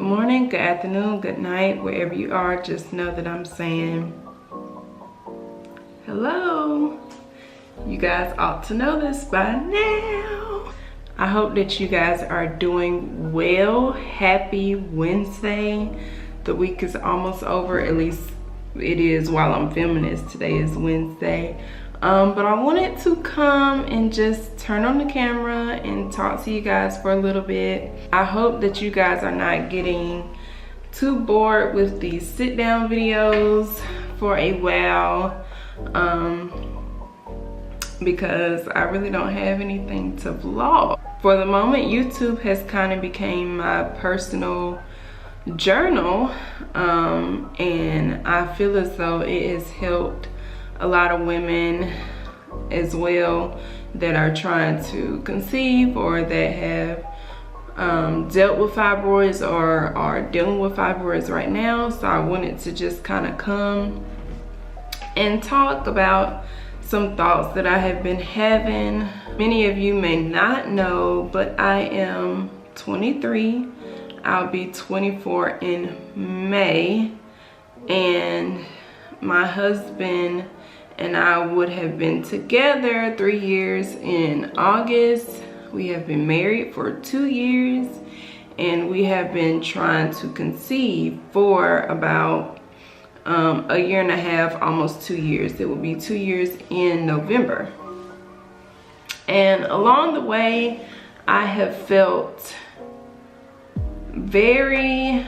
morning, good afternoon, good night, wherever you are. Just know that I'm saying hello. You guys ought to know this by now. I hope that you guys are doing well. Happy Wednesday. The week is almost over, at least it is while I'm filming this. Today is Wednesday. But I wanted to come and just turn on the camera and talk to you guys for a little bit. I hope that you guys are not getting too bored with these sit down videos for a while, because I really don't have anything to vlog. For the moment, YouTube has kind of became my personal journal, and I feel as though it has helped a lot of women as well that are trying to conceive or that have dealt with fibroids or are dealing with fibroids right now. So I wanted to just kind of come and talk about some thoughts that I have been having. Many of you may not know, but I am 23. I'll be 24 in May, and my husband and I would have been together 3 years in August. We have been married for 2 years, and we have been trying to conceive for about a year and a half, almost 2 years. It will be 2 years in November. And along the way, I have felt very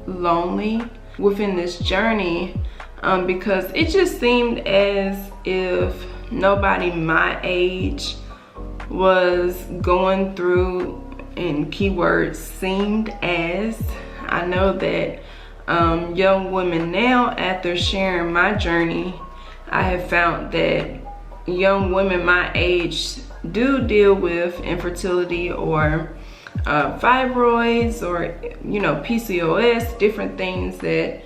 lonely within this journey, because it just seemed as if nobody my age was going through, and keywords seemed as. I know that young women now, after sharing my journey, I have found that young women my age do deal with infertility or fibroids or, you know, PCOS, different things that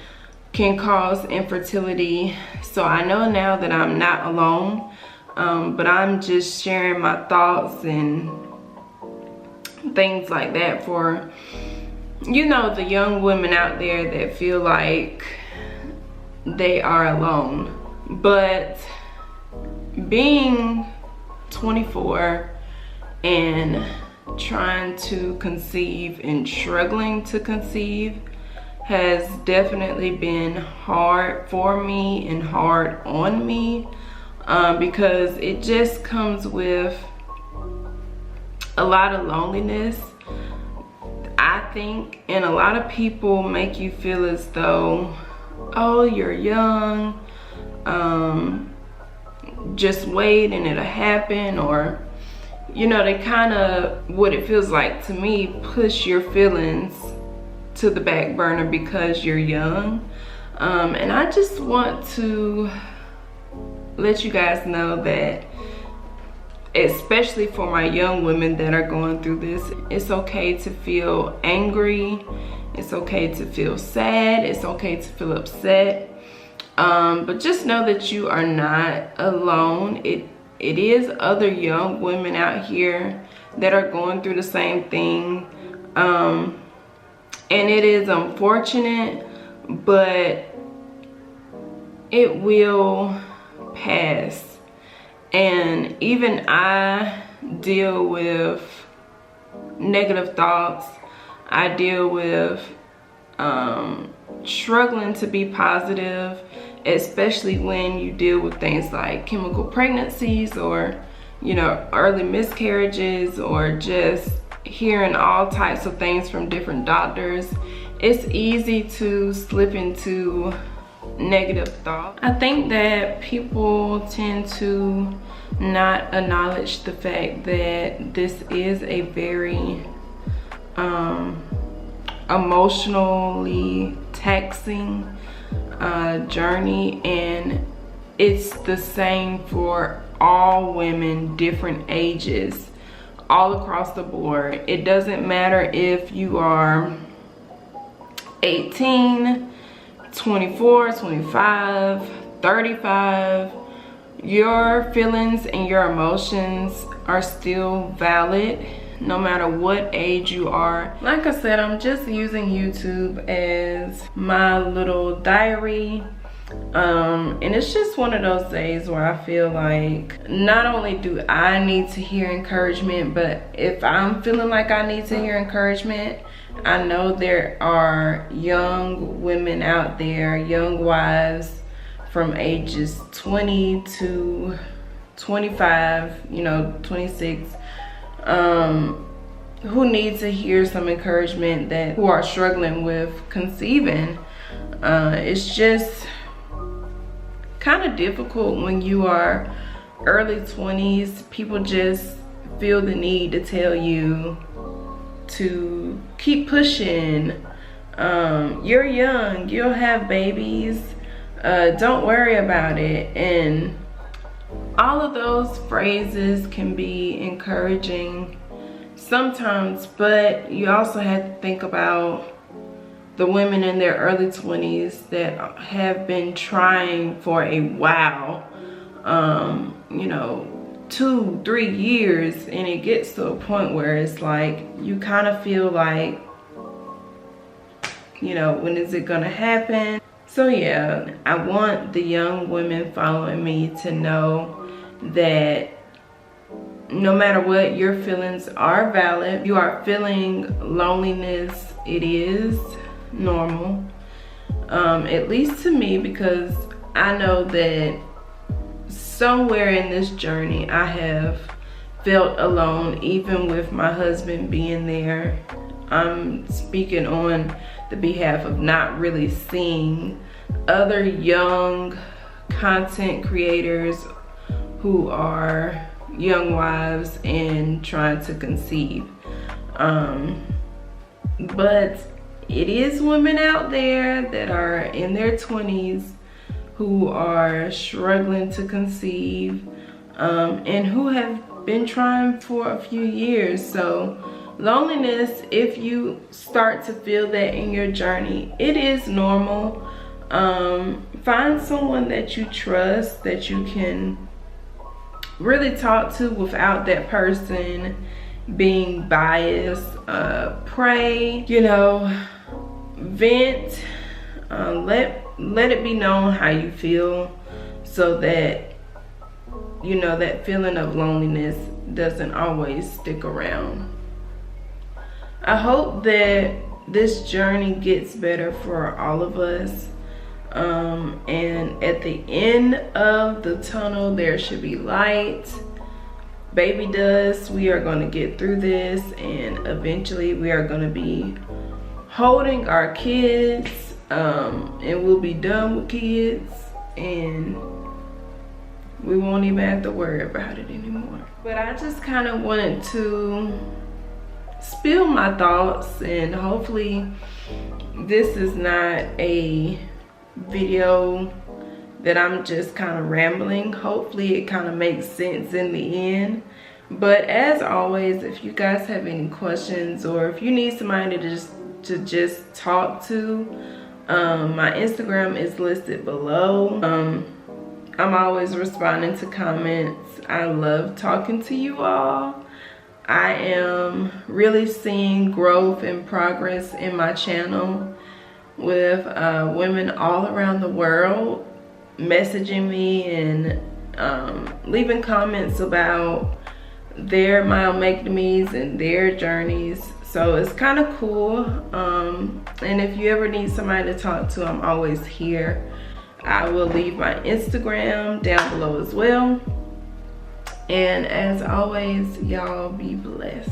can cause infertility. So I know now that I'm not alone, but I'm just sharing my thoughts and things like that for, you know, the young women out there that feel like they are alone. But being 24 and trying to conceive and struggling to conceive has definitely been hard for me and hard on me, because it just comes with a lot of loneliness, I think, and a lot of people make you feel as though, oh, you're young, just wait and it'll happen, or, you know, they kind of, what it feels like to me, push your feelings to the back burner because you're young. And I just want to let you guys know that, especially for my young women that are going through this, it's okay to feel angry, it's okay to feel sad, it's okay to feel upset, but just know that you are not alone. It is other young women out here that are going through the same thing, and it is unfortunate, but it will pass. And even I deal with negative thoughts. I deal with struggling to be positive, especially when you deal with things like chemical pregnancies or, you know, early miscarriages, or just hearing all types of things from different doctors. It's easy to slip into negative thoughts. I think that people tend to not acknowledge the fact that this is a very emotionally taxing journey, and it's the same for all women, different ages, all across the board. It doesn't matter if you are 18, 24, 25, 35, your feelings and your emotions are still valid. no matter what age you are. Like I said, I'm just using YouTube as my little diary. And it's just one of those days where I feel like not only do I need to hear encouragement, but if I'm feeling like I need to hear encouragement, I know there are young women out there, young wives from ages 20 to 25, you know, 26, who need to hear some encouragement, that who are struggling with conceiving. It's just kind of difficult when you are early 20s. People just feel the need to tell you to keep pushing. You're young, you'll have babies, don't worry about it. And all of those phrases can be encouraging sometimes, but you also have to think about the women in their early 20s that have been trying for a while, you know, 2-3 years, and it gets to a point where it's like you kind of feel like, you know, when is it gonna happen? So yeah, I want the young women following me to know that no matter what, your feelings are valid. You are feeling loneliness, it is normal, at least to me, because I know that somewhere in this journey I have felt alone, even with my husband being there. I'm speaking on the behalf of not really seeing other young content creators who are young wives and trying to conceive, but it is women out there that are in their 20s who are struggling to conceive, and who have been trying for a few years. So loneliness, if you start to feel that in your journey, it is normal. Find someone that you trust, that you can really talk to without that person being biased. Pray, you know, vent, let it be known how you feel, so that, you know, that feeling of loneliness doesn't always stick around. I hope that this journey gets better for all of us, and at the end of the tunnel there should be light. Baby dust, we are going to get through this, and eventually we are going to be holding our kids, and we'll be done with kids, and we won't even have to worry about it anymore. But I just kind of wanted to spill my thoughts, and hopefully this is not a video that I'm just kind of rambling. Hopefully it kind of makes sense in the end. But as always, if you guys have any questions, or if you need somebody to just talk to, my Instagram is listed below. I'm always responding to comments. I love talking to you all. I am really seeing growth and progress in my channel, with women all around the world messaging me and leaving comments about their myomectomies and their journeys. So it's kind of cool. And if you ever need somebody to talk to, I'm always here. I will leave my Instagram down below as well. And as always, y'all be blessed.